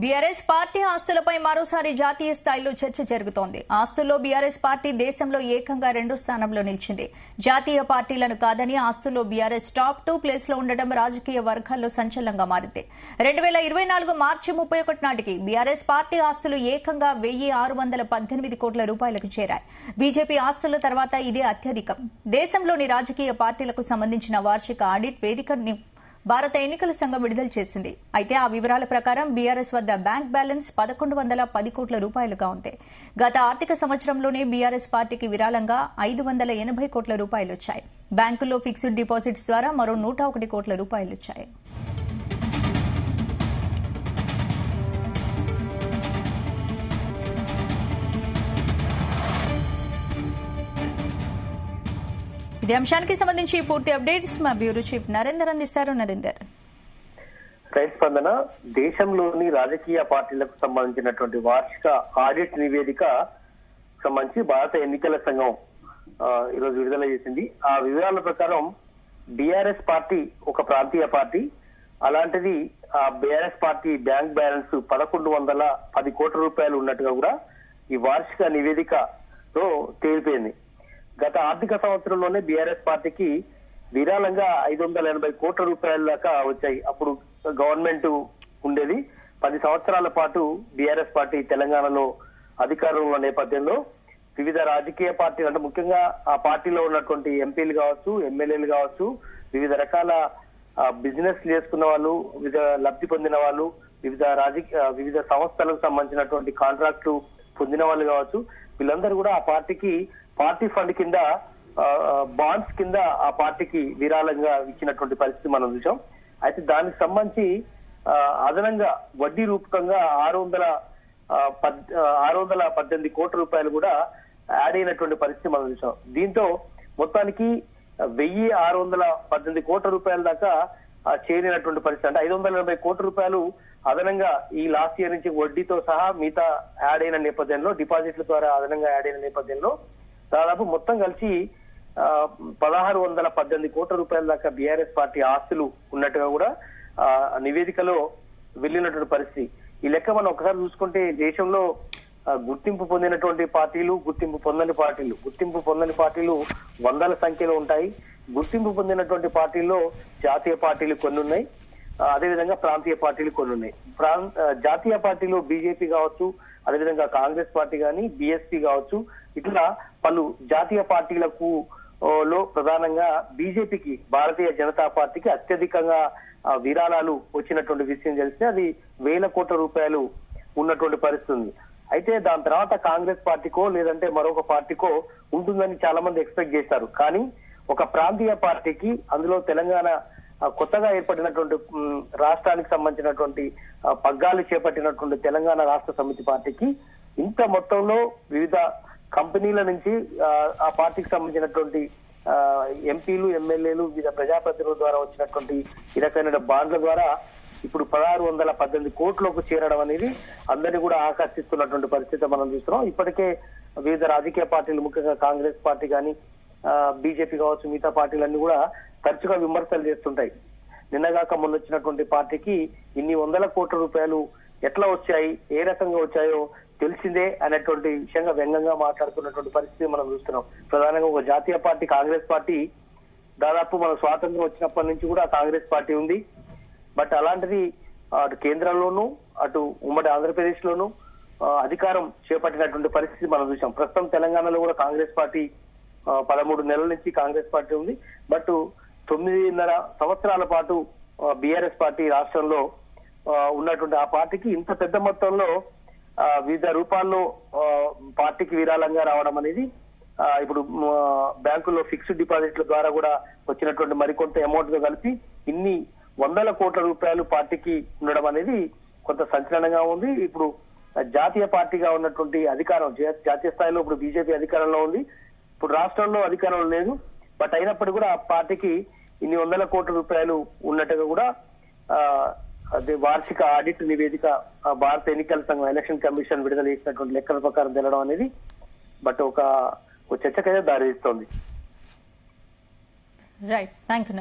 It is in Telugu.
బీఆర్ఎస్ పార్టీ ఆస్తులపై మరోసారి జాతీయ స్థాయిలో చర్చ జరుగుతోంది. ఆస్తుల్లో బీఆర్ఎస్ పార్టీ దేశంలో ఏకంగా 2వ స్థానంలో నిలిచింది. జాతీయ పార్టీలను కాదని ఆస్తుల్లో బీఆర్ఎస్ టాప్ 2 ప్లేస్లో ఉండడం రాజకీయ వర్గాల్లో సంచలనంగా మారింది. 2024 మార్చి 31 నాటికి బీఆర్ఎస్ పార్టీ ఆస్తులు ఏకంగా 1,618 కోట్ల రూపాయలకు చేరాయి. బీజేపీ ఆస్తుల తర్వాత ఇదే అత్యధికం. దేశంలోని రాజకీయ పార్టీలకు సంబంధించిన వార్షిక ఆడిట్ వేదికను భారత ఎన్నికల సంఘం విడుదల చేసింది. అయితే ఆ వివరాల ప్రకారం బీఆర్ఎస్ వద్ద బ్యాంక్ బ్యాలెన్స్ 1,110 కోట్ల రూపాయలుగా ఉంది. గత ఆర్థిక సంవత్సరంలోనే బీఆర్ఎస్ పార్టీకి విరాళంగా 580 కోట్ల రూపాయలు వచ్చాయి. బ్యాంకుల్లో ఫిక్స్డ్ డిపాజిట్స్ ద్వారా మరో 101 కోట్ల రూపాయలు వచ్చాయి. ఇదే అంశానికి సంబంధించి పూర్తి అప్డేట్స్ మా బ్యూరో చీఫ్ నరేందర్ అందిస్తారు. నరేందర్, రైట్ స్పందన, దేశంలోని రాజకీయ పార్టీలకు సంబంధించినటువంటి వార్షిక ఆడిట్ నివేదిక సంబంధించి భారత ఎన్నికల సంఘం ఈరోజు విడుదల చేసింది. ఆ వివరాల ప్రకారం బీఆర్ఎస్ పార్టీ ఒక ప్రాంతీయ పార్టీ. అలాంటిది ఆ బీఆర్ఎస్ పార్టీ బ్యాంక్ బ్యాలెన్స్ 1,110 కోట్ల రూపాయలు ఉన్నట్టుగా కూడా ఈ వార్షిక నివేదికతో తేలిపోయింది. గత ఆర్థిక సంవత్సరంలోనే బీఆర్ఎస్ పార్టీకి విరాళంగా 580 కోట్ల రూపాయల దాకా వచ్చాయి. అప్పుడు గవర్నమెంట్ ఉండేది. 10 సంవత్సరాల పాటు బీఆర్ఎస్ పార్టీ తెలంగాణలో అధికారంలో ఉన్న నేపథ్యంలో వివిధ రాజకీయ పార్టీలు, అంటే ముఖ్యంగా ఆ పార్టీలో ఉన్నటువంటి ఎంపీలు కావచ్చు, ఎమ్మెల్యేలు కావచ్చు, వివిధ రకాల బిజినెస్ చేసుకున్న వాళ్ళు, వివిధ లబ్ధి పొందిన వాళ్ళు, వివిధ సంస్థలకు సంబంధించినటువంటి కాంట్రాక్టు పొందిన వాళ్ళు కావచ్చు, వీళ్ళందరూ కూడా ఆ పార్టీ ఫండ్ కింద, బాండ్స్ కింద ఆ పార్టీకి విరాళంగా ఇచ్చినటువంటి పరిస్థితి మనం చూసాం. అయితే దానికి సంబంధించి అదనంగా వడ్డీ రూపకంగా 618 కోట్ల రూపాయలు కూడా యాడ్ అయినటువంటి పరిస్థితి మనం చూసాం. దీంతో మొత్తానికి 1,618 కోట్ల రూపాయల దాకా చేరినటువంటి పరిస్థితి. అంటే 580 కోట్ల రూపాయలు అదనంగా ఈ లాస్ట్ ఇయర్ నుంచి వడ్డీతో సహా మిగతా యాడ్ అయిన నేపథ్యంలో, డిపాజిట్ల ద్వారా అదనంగా యాడ్ అయిన నేపథ్యంలో దాదాపు మొత్తం కలిసి 1,618 కోట్ల రూపాయల దాకా బీఆర్ఎస్ పార్టీ ఆస్తులు ఉన్నట్టుగా కూడా నివేదికలో వెళ్ళినటువంటి పరిస్థితి. ఈ లెక్క మనం ఒకసారి చూసుకుంటే దేశంలో గుర్తింపు పొందినటువంటి పార్టీలు, గుర్తింపు పొందని పార్టీలు వందల సంఖ్యలో ఉంటాయి. గుర్తింపు పొందినటువంటి పార్టీల్లో జాతీయ పార్టీలు కొన్ని ఉన్నాయి, అదేవిధంగా ప్రాంతీయ పార్టీలు కొన్ని ఉన్నాయి. జాతీయ పార్టీలు బీజేపీ కావచ్చు, అదేవిధంగా కాంగ్రెస్ పార్టీ కానీ, బీఎస్పీ కావచ్చు, ఇట్లా పలు జాతీయ పార్టీలకు లో ప్రధానంగా బీజేపీకి, భారతీయ జనతా పార్టీకి అత్యధికంగా విరాళాలు వచ్చినటువంటి విషయం తెలిస్తే అది 1,000 కోట్ల రూపాయలు ఉన్నటువంటి పరిస్థితి ఉంది. అయితే దాని తర్వాత కాంగ్రెస్ పార్టీకో లేదంటే మరొక పార్టీకో ఉంటుందని చాలా మంది ఎక్స్పెక్ట్ చేశారు. కానీ ఒక ప్రాంతీయ పార్టీకి, అందులో తెలంగాణ కొత్తగా ఏర్పడినటువంటి రాష్ట్రానికి సంబంధించినటువంటి పగ్గాలు చేపట్టినటువంటి తెలంగాణ రాష్ట్ర సమితి పార్టీకి ఇంత మొత్తంలో వివిధ కంపెనీల నుంచి ఆ పార్టీకి సంబంధించినటువంటి ఎంపీలు, ఎమ్మెల్యేలు, వివిధ ప్రజాప్రతినిధుల ద్వారా వచ్చినటువంటి ఈ రకమైన బాండ్ల ద్వారా ఇప్పుడు 1,618 కోట్లకు చేరడం అనేది అందరినీ కూడా ఆకర్షిస్తున్నటువంటి పరిస్థితి మనం చూస్తున్నాం. ఇప్పటికే వివిధ రాజకీయ పార్టీలు, ముఖ్యంగా కాంగ్రెస్ పార్టీ కానీ, బీజేపీ కావచ్చు, మిగతా పార్టీలన్నీ కూడా తరచుగా విమర్శలు చేస్తుంటాయి. నిన్నగాక మొన్న వచ్చినటువంటి పార్టీకి ఇన్ని 100 కోట్ల రూపాయలు ఎట్లా వచ్చాయి, ఏ రకంగా వచ్చాయో తెలిసిందే అనేటువంటి విషయంగా వ్యంగ్యంగా మాట్లాడుతున్నటువంటి పరిస్థితి మనం చూస్తున్నాం. ప్రధానంగా ఒక జాతీయ పార్టీ కాంగ్రెస్ పార్టీ, దాదాపు మన స్వాతంత్రం వచ్చినప్పటి నుంచి కూడా కాంగ్రెస్ పార్టీ ఉంది. బట్ అలాంటిది అటు కేంద్రంలోనూ, అటు ఉమ్మడి ఆంధ్రప్రదేశ్ లోనూ అధికారం చేపట్టినటువంటి పరిస్థితి మనం చూసాం. ప్రస్తుతం తెలంగాణలో కూడా కాంగ్రెస్ పార్టీ 13 నెలల నుంచి కాంగ్రెస్ పార్టీ ఉంది. బట్ 9.5 సంవత్సరాల పాటు బీఆర్ఎస్ పార్టీ రాష్ట్రంలో ఉన్నటువంటి ఆ పార్టీకి ఇంత పెద్ద మొత్తంలో వివిధ రూపాల్లో పార్టీకి విరాళంగా రావడం అనేది, ఇప్పుడు బ్యాంకుల్లో ఫిక్స్డ్ డిపాజిట్ల ద్వారా కూడా వచ్చినటువంటి మరికొంత అమౌంట్ గా కలిపి ఇన్ని 100 కోట్ల రూపాయలు పార్టీకి ఉండడం అనేది కొంత సంచలనంగా ఉంది. ఇప్పుడు జాతీయ పార్టీగా ఉన్నటువంటి అధికారం, జాతీయ స్థాయిలో ఇప్పుడు బీజేపీ అధికారంలో ఉంది, ఇప్పుడు రాష్ట్రంలో అధికారంలో లేదు. బట్ అయినప్పటికీ కూడా ఆ పార్టీకి ఇన్ని 100 కోట్ల రూపాయలు ఉన్నట్టుగా కూడా అదే వార్షిక ఆడిట్ నివేదిక భారత ఎన్నికల సంఘం, ఎలక్షన్ కమిషన్ విడుదల చేసినటువంటి లెక్కల ప్రకారం తెలడం అనేది బట్ ఒక చర్చకైతే దారి తీస్తోంది. Right, thank you.